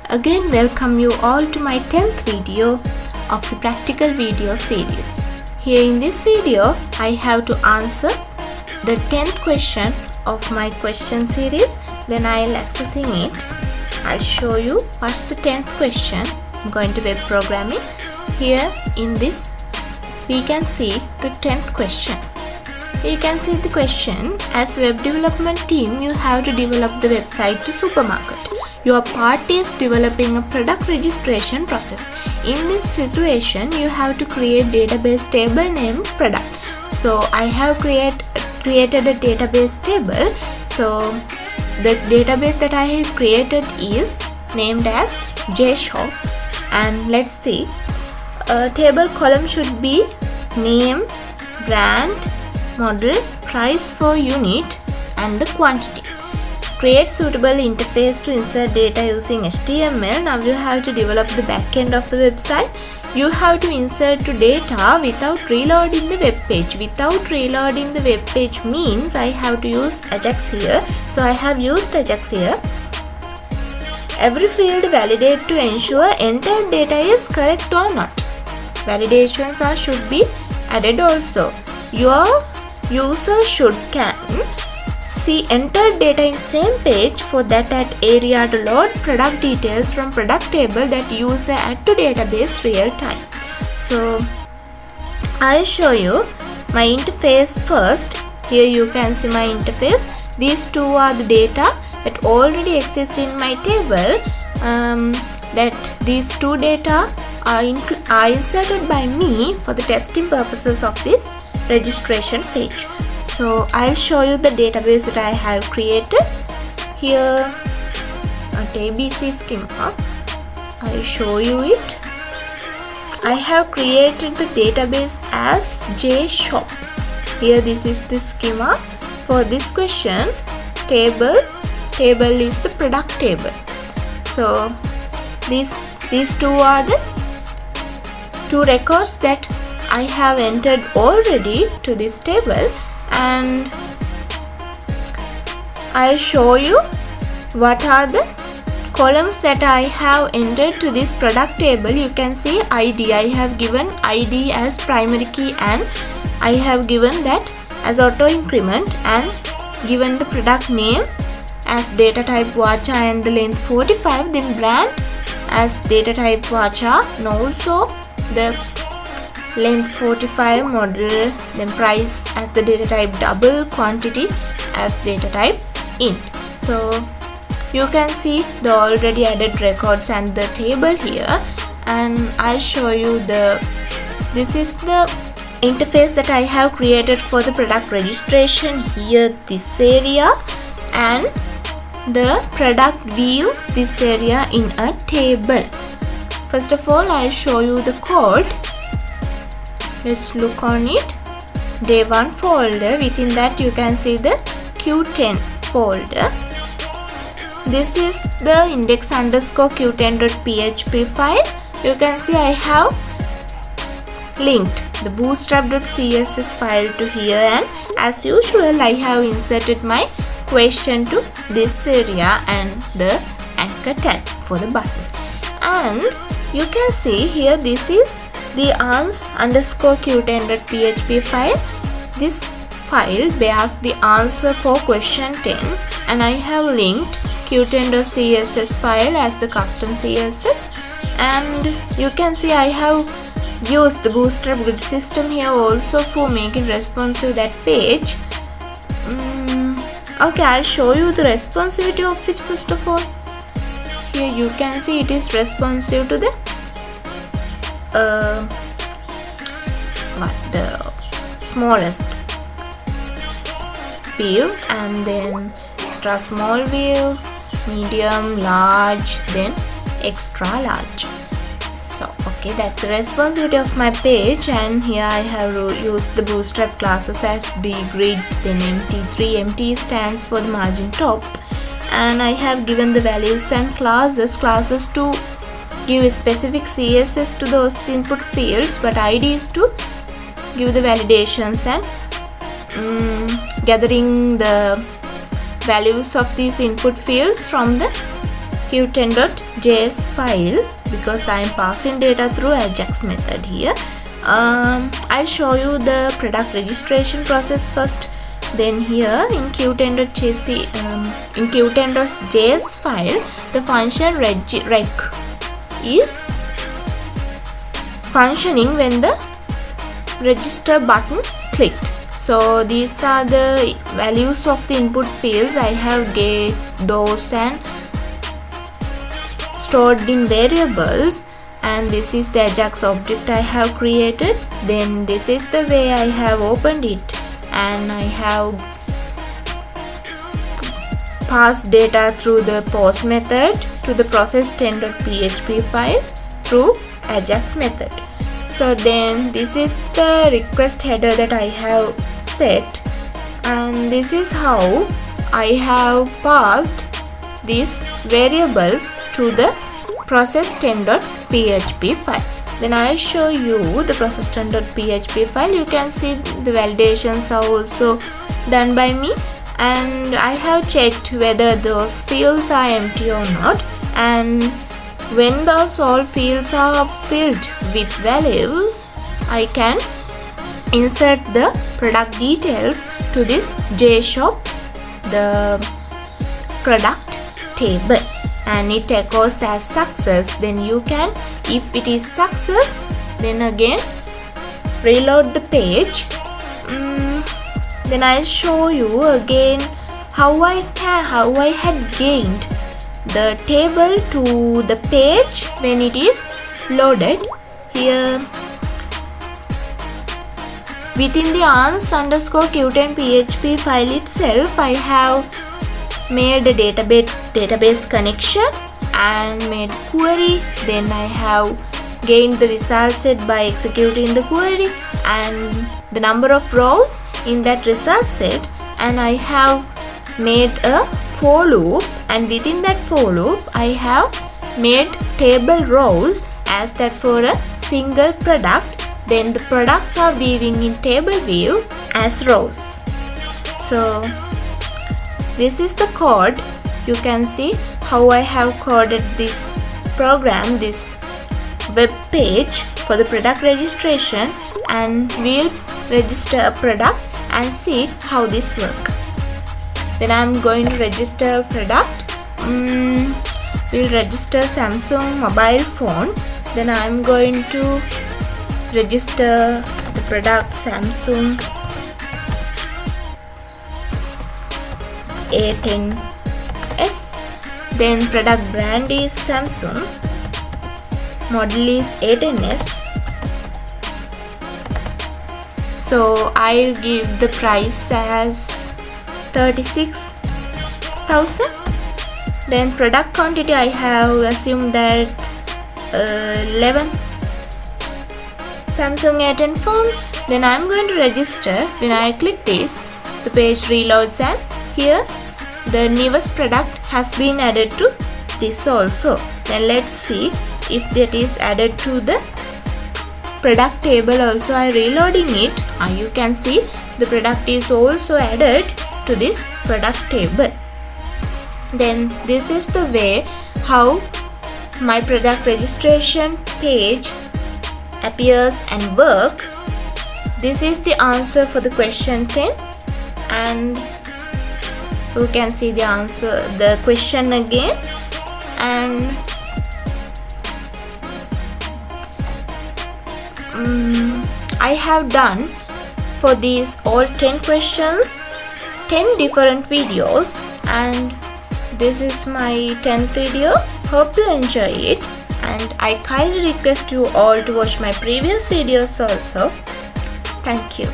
Again welcome you all to my 10th video of the practical video series. Here in this video I have to answer the 10th question of my question series. Then I'll accessing it. I'll show you what's the 10th question. I'm going to web programming. Here in this we can see the 10th question. You can see the question: as web development team you have to develop the website to supermarket. Your part is developing a product registration process. In this situation you have to create database table named product. So I have created a database table. So the database that I have created is named as JShop, and let's see, a table column should be name, brand, model, price for unit and the quantity. Create suitable interface to insert data using HTML. Now you have to develop the backend of the website. You have to insert to data without reloading the web page. Without reloading the web page means I have to use Ajax here. So I have used Ajax here. Every field validate to ensure entered data is correct or not. Validations should be added also. Your user can see entered data in same page. For that, at area to load product details from product table that user add to database real time. So I'll show you my interface first. Here you can see my interface. These two are the data that already exists in my table. That these two data are inserted by me for the testing purposes of this registration page. So I'll show you the database that I have created here at ABC schema. I'll show you it. I have created the database as JShop. Here this is the schema for this question. Table is the product table. So these two are the two records that I have entered already to this table, and I'll show you what are the columns that I have entered to this product table. You can see ID. I have given ID as primary key, and I have given that as auto increment, and given the product name as data type varchar and the length 45, then brand as data type varchar, and also the length 45, model, then price as the data type double, quantity as data type int. So you can see the already added records and the table here, and I'll show you this is the interface that I have created for the product registration. Here this area, and the product view this area in a table. First of all I'll show you the code. Let's look on it. Day 1 folder, within that you can see the Q10 folder. This is the index underscore q10.php file. You can see I have linked the bootstrap.css file to here, and as usual I have inserted my question to this area and the anchor tag for the button. And you can see here this is the ans underscore q10.php file. This file bears the answer for question 10, and I have linked q10.css file as the custom CSS. And you can see I have used the Bootstrap grid system here also for making responsive that page. Okay, I'll show you the responsivity of it first of all. Here you can see it is responsive to the the smallest view, and then extra small view, medium, large, then extra large. So okay, that's the responsivity of my page. And here I have used the Bootstrap classes as dgrid, then mt3. mt stands for the margin top, and I have given the values and classes to give a specific CSS to those input fields, but ID is to give the validations and gathering the values of these input fields from the Qt10.js file because I am passing data through Ajax method here. I'll show you the product registration process first. Then here in Qt10.js file, the function rec is functioning when the register button clicked. So these are the values of the input fields. I have get those and stored in variables, and this is the Ajax object I have created. Then this is the way I have opened it, and I have passed data through the post method to the process10.php file through Ajax method. So then this is the request header that I have set, and this is how I have passed these variables to the process10.php file. Then I'll show you the process10.php file. You can see the validations are also done by me, and I have checked whether those fields are empty or not, and when those all fields are filled with values, I can insert the product details to this JShop, the product table, and it echoes as success. Then you can, if it is success, then again reload the page. Then I'll show you again how I had gained the table to the page when it is loaded. Here within the ans_qt10.php file itself, I have made a database connection and made query. Then I have gained the result set by executing the query and the number of rows in that result set, and I have made a for loop, and within that for loop I have made table rows as that for a single product. Then the products are viewing in table view as rows. So this is the code. You can see how I have coded this program, this web page for the product registration, and we'll register a product and see how this works. Then I'm going to register a product. We'll register Samsung mobile phone. Then I'm going to register the product Samsung A10s. Then product brand is Samsung, model is A10s. So I'll give the price as 36,000. Then product quantity I have assumed that 11 Samsung A10 phones. Then I'm going to register. When I click this, the page reloads, and here the newest product has been added to this also. Then let's see if that is added to the product table also. I reloading it, you can see the product is also added to this product table. Then this is the way how my product registration page appears and work. This is the answer for the question 10, and you can see the answer, the question again, and I have done for these all 10 questions 10 different videos, and this is my 10th video. Hope you enjoy it, and I kindly request you all to watch my previous videos also. Thank you.